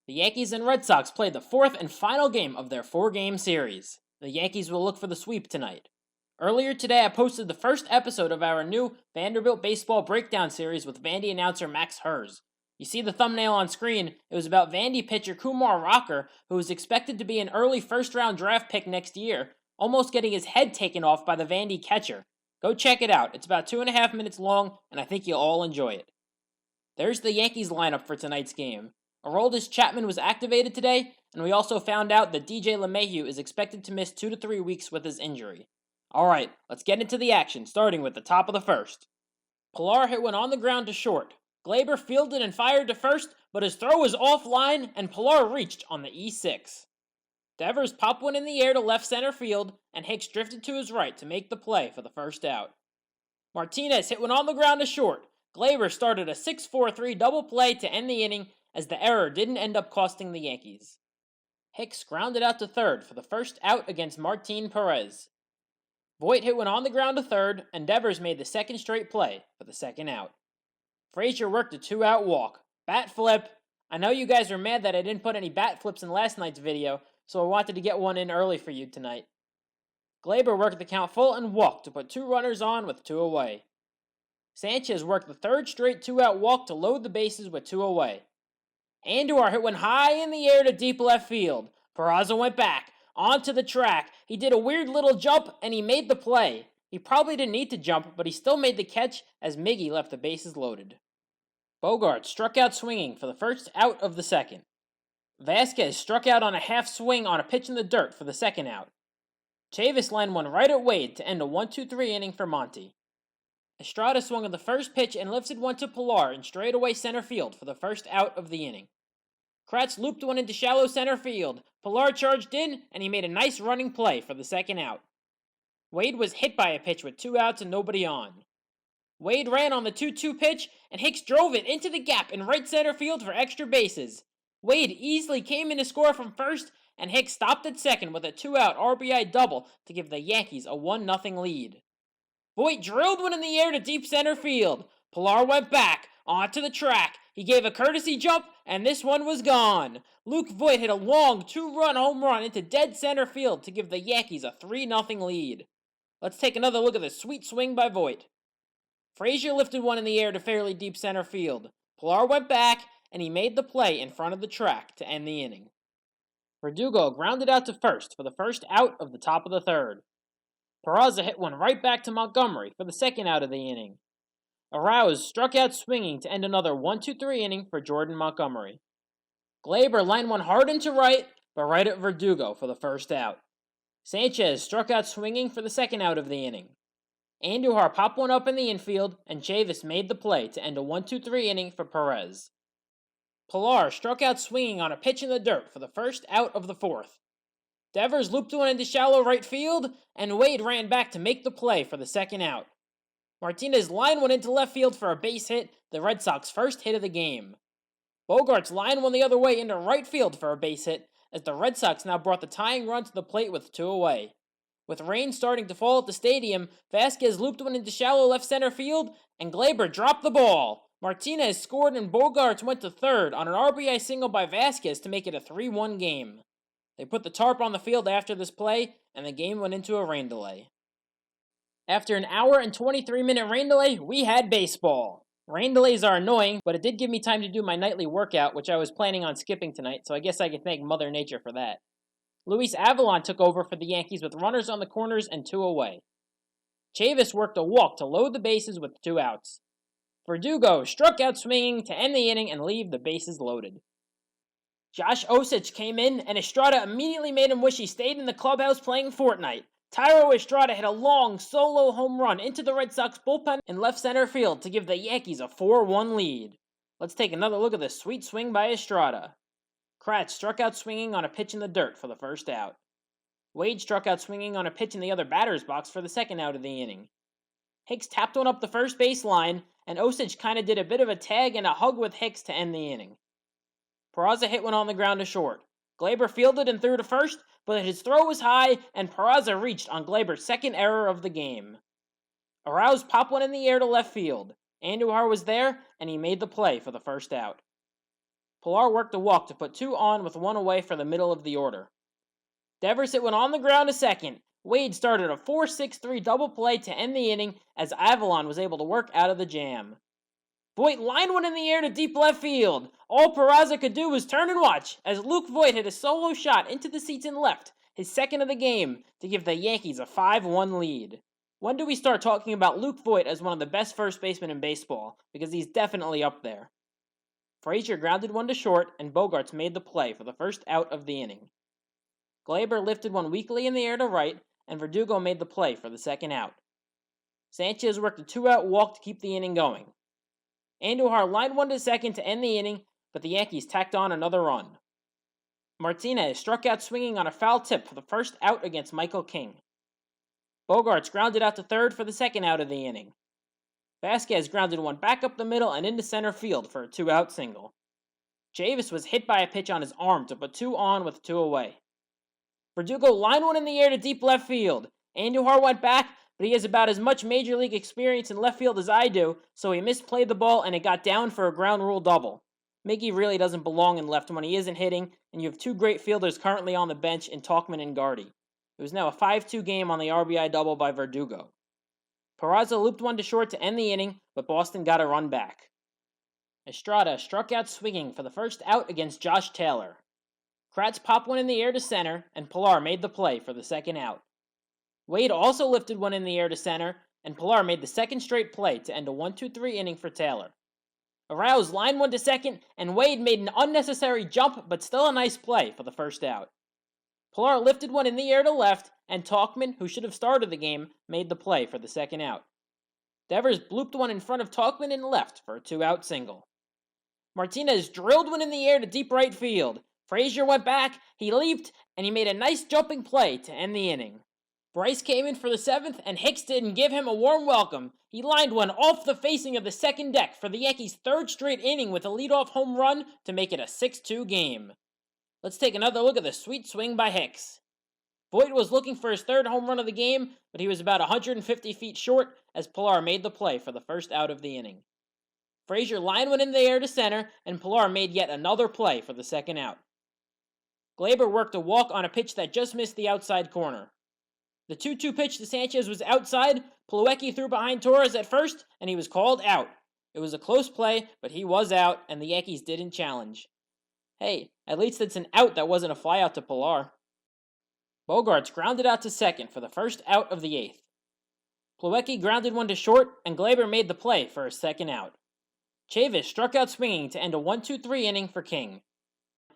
The Yankees and Red Sox played the fourth and final game of their four-game series. The Yankees will look for the sweep tonight. Earlier today, I posted the first episode of our new Vanderbilt Baseball Breakdown series with Vandy announcer Max Hers. You see the thumbnail on screen. It was about Vandy pitcher Kumar Rocker, who is expected to be an early first-round draft pick next year, almost getting his head taken off by the Vandy catcher. Go check it out. It's about 2.5 minutes long, and I think you'll all enjoy it. There's the Yankees lineup for tonight's game. Aroldis Chapman was activated today, and we also found out that DJ LeMahieu is expected to miss 2 to 3 weeks with his injury. Alright, let's get into the action, starting with the top of the first. Pilar hit one on the ground to short. Gleyber fielded and fired to first, but his throw was offline, and Pilar reached on the E6. Devers popped one in the air to left center field, and Hicks drifted to his right to make the play for the first out. Martinez hit one on the ground to short. Gleyber started a 6-4-3 double play to end the inning, as the error didn't end up costing the Yankees. Hicks grounded out to third for the first out against Martin Perez. Voit hit one on the ground to third, and Devers made the second straight play for the second out. Frazier worked a 2-out walk. Bat flip. I know you guys are mad that I didn't put any bat flips in last night's video, so I wanted to get one in early for you tonight. Gleyber worked the count full and walked to put 2 runners on with 2 away. Sanchez worked the third straight 2-out walk to load the bases with 2 away. Andujar hit one high in the air to deep left field. Peraza went back, onto the track. He did a weird little jump, and he made the play. He probably didn't need to jump, but he still made the catch as Miggy left the bases loaded. Bogart struck out swinging for the first out of the second. Vasquez struck out on a half swing on a pitch in the dirt for the second out. Chavis lined one right at Wade to end a 1-2-3 inning for Monty. Estrada swung on the first pitch and lifted one to Pilar in straightaway center field for the first out of the inning. Kratz looped one into shallow center field. Pilar charged in, and he made a nice running play for the second out. Wade was hit by a pitch with 2 outs and nobody on. Wade ran on the 2-2 pitch, and Hicks drove it into the gap in right center field for extra bases. Wade easily came in to score from first, and Hicks stopped at second with a 2-out RBI double to give the Yankees a 1-0 lead. Voit drilled one in the air to deep center field. Pilar went back, onto the track. He gave a courtesy jump, and this one was gone. Luke Voit hit a long 2-run home run into dead center field to give the Yankees a 3-0 lead. Let's take another look at the sweet swing by Voit. Frazier lifted one in the air to fairly deep center field. Pilar went back, and he made the play in front of the track to end the inning. Verdugo grounded out to first for the first out of the top of the third. Peraza hit one right back to Montgomery for the second out of the inning. Arouse struck out swinging to end another 1-2-3 inning for Jordan Montgomery. Gleyber lined one hard into right, but right at Verdugo for the first out. Sanchez struck out swinging for the second out of the inning. Andujar popped one up in the infield, and Chavis made the play to end a 1-2-3 inning for Perez. Pilar struck out swinging on a pitch in the dirt for the first out of the fourth. Devers looped one into shallow right field, and Wade ran back to make the play for the second out. Martinez lined one into left field for a base hit, the Red Sox first hit of the game. Bogarts lined one the other way into right field for a base hit, as the Red Sox now brought the tying run to the plate with 2 away. With rain starting to fall at the stadium, Vasquez looped one into shallow left center field, and Gleyber dropped the ball. Martinez scored, and Bogarts went to third on an RBI single by Vasquez to make it a 3-1 game. They put the tarp on the field after this play, and the game went into a rain delay. After an hour and 23-minute rain delay, we had baseball. Rain delays are annoying, but it did give me time to do my nightly workout, which I was planning on skipping tonight, so I guess I can thank Mother Nature for that. Luis Avalon took over for the Yankees with runners on the corners and 2 away. Chavis worked a walk to load the bases with 2 outs. Verdugo struck out swinging to end the inning and leave the bases loaded. Josh Osich came in, and Estrada immediately made him wish he stayed in the clubhouse playing Fortnite. Thairo Estrada hit a long solo home run into the Red Sox bullpen in left center field to give the Yankees a 4-1 lead. Let's take another look at the sweet swing by Estrada. Kratz struck out swinging on a pitch in the dirt for the first out. Wade struck out swinging on a pitch in the other batter's box for the second out of the inning. Hicks tapped one up the first base line, and Osich kind of did a bit of a tag and a hug with Hicks to end the inning. Peraza hit one on the ground to short. Gleyber fielded and threw to first, but his throw was high, and Peraza reached on Gleyber's second error of the game. Arouse popped one in the air to left field. Andujar was there, and he made the play for the first out. Pilar worked a walk to put 2 on with 1 away for the middle of the order. Devers hit one on the ground to second. Wade started a 4-6-3 double play to end the inning as Avalon was able to work out of the jam. Voit lined one in the air to deep left field. All Peraza could do was turn and watch as Luke Voit hit a solo shot into the seats in left, his second of the game, to give the Yankees a 5-1 lead. When do we start talking about Luke Voit as one of the best first basemen in baseball? Because he's definitely up there. Frazier grounded one to short, and Bogaerts made the play for the first out of the inning. Gleyber lifted one weakly in the air to right, and Verdugo made the play for the second out. Sanchez worked a 2-out walk to keep the inning going. Andujar lined one to second to end the inning, but the Yankees tacked on another run. Martinez struck out swinging on a foul tip for the first out against Michael King. Bogaerts grounded out to third for the second out of the inning. Vasquez grounded one back up the middle and into center field for a 2-out single. Chavis was hit by a pitch on his arm to put 2 on with 2 away. Verdugo lined one in the air to deep left field. Andujar went back, but he has about as much major league experience in left field as I do, so he misplayed the ball and it got down for a ground rule double. Miggy really doesn't belong in left when he isn't hitting, and you have 2 great fielders currently on the bench in Tauchman and Gardy. It was now a 5-2 game on the RBI double by Verdugo. Peraza looped one to short to end the inning, but Boston got a run back. Estrada struck out swinging for the first out against Josh Taylor. Kratz popped one in the air to center, and Pilar made the play for the second out. Wade also lifted one in the air to center, and Pilar made the second straight play to end a 1-2-3 inning for Taylor. Arouse lined one to second, and Wade made an unnecessary jump, but still a nice play for the first out. Pilar lifted one in the air to left, and Tauchman, who should have started the game, made the play for the second out. Devers blooped one in front of Tauchman in left for a 2-out single. Martinez drilled one in the air to deep right field. Frazier went back, he leaped, and he made a nice jumping play to end the inning. Bryce came in for the 7th, and Hicks didn't give him a warm welcome. He lined one off the facing of the second deck for the Yankees' 3rd straight inning with a leadoff home run to make it a 6-2 game. Let's take another look at the sweet swing by Hicks. Voit was looking for his 3rd home run of the game, but he was about 150 feet short as Pilar made the play for the first out of the inning. Frazier lined one in the air to center, and Pilar made yet another play for the second out. Gleyber worked a walk on a pitch that just missed the outside corner. The 2-2 pitch to Sanchez was outside. Plawecki threw behind Torres at first, and he was called out. It was a close play, but he was out, and the Yankees didn't challenge. Hey, at least it's an out that wasn't a flyout to Pilar. Bogaerts grounded out to second for the first out of the 8th. Plawecki grounded one to short, and Gleyber made the play for his second out. Chavis struck out swinging to end a 1-2-3 inning for King.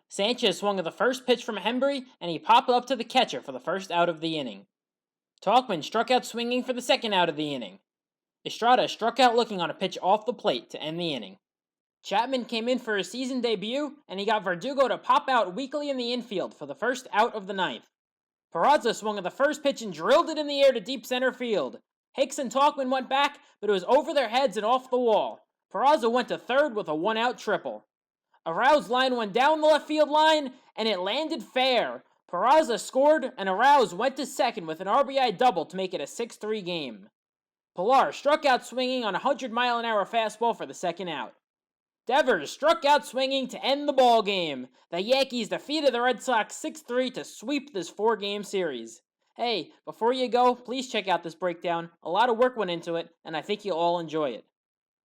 Sanchez swung at the first pitch from Hembree, and he popped up to the catcher for the first out of the inning. Tauchman struck out swinging for the second out of the inning. Estrada struck out looking on a pitch off the plate to end the inning. Chapman came in for his season debut, and he got Verdugo to pop out weakly in the infield for the first out of the 9th. Peraza swung at the first pitch and drilled it in the air to deep center field. Hicks and Tauchman went back, but it was over their heads and off the wall. Peraza went to third with a 1-out triple. Arouse line went down the left field line, and it landed fair. Peraza scored, and Arouse went to second with an RBI double to make it a 6-3 game. Pilar struck out swinging on a 100-mile-an-hour fastball for the second out. Devers struck out swinging to end the ball game. The Yankees defeated the Red Sox 6-3 to sweep this 4-game series. Hey, before you go, please check out this breakdown. A lot of work went into it, and I think you'll all enjoy it.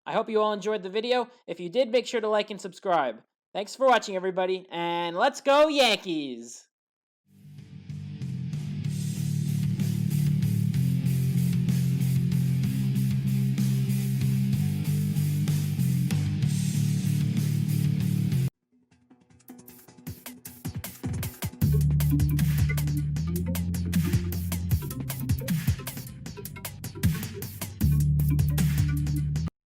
I hope you all enjoyed the video. If you did, make sure to like and subscribe. Thanks for watching, everybody, and let's go Yankees!